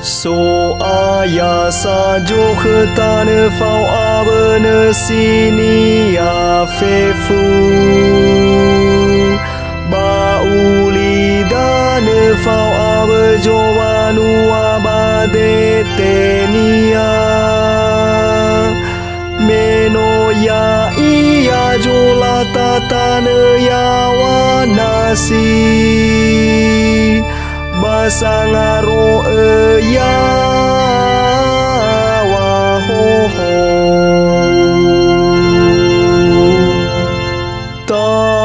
So aya sajo khetane fau abene sini afefu baulidane fau abejovanu abade tenia meno ya iya jola tatane ya wanasi basangaro ya wahoho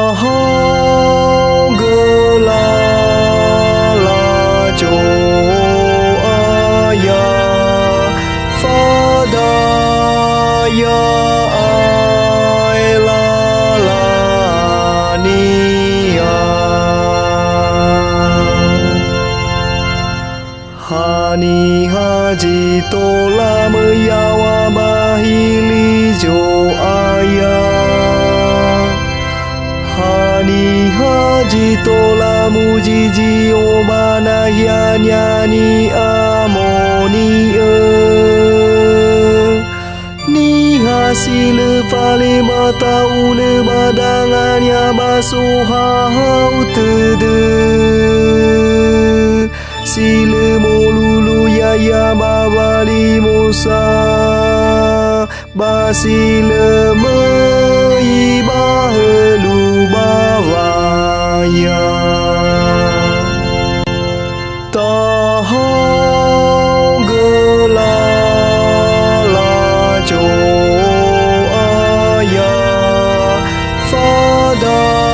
tahau gelala jo aya fadaya Hani haji tola meyawa bahili jo aya Hani haji tola mujiji obana nyani amoni Ni hasil pale mataun badangannya basuha hau tede Sile molulu ya babali musa basile mei bahelu bawaya tahau gelala jo aya fadaya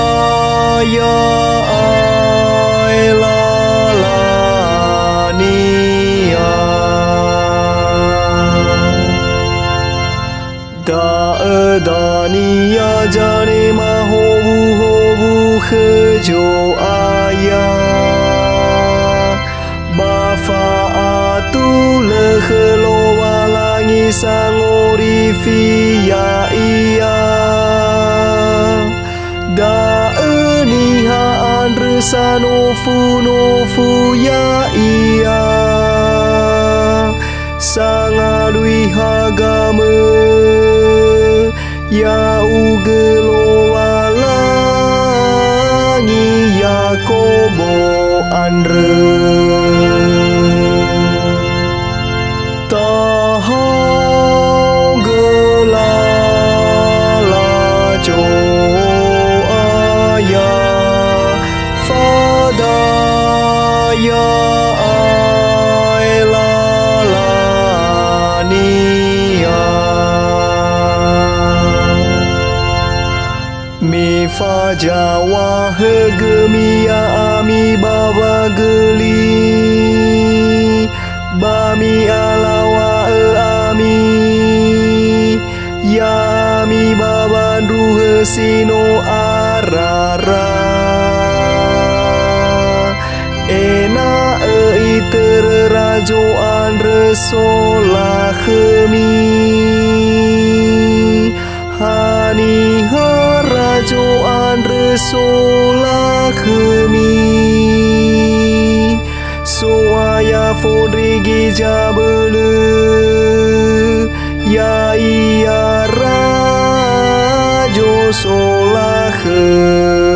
Dania jane mahobu kejo aya Bafa lehelo walangi sangori via iya Da eniha andresanofu ya iya Sangadui hagame Ya ugelo walangi Yakobo andre tahau gelala jo aya fadaya Mi fajawa hegemia ami baba geli Bami alawa ami Ya mi baba ruhe sino arara Ena iter rajoan resola khemi Hani harajoan resola khemi Soaya fodrigi jabele Ya iya rajo sola khemi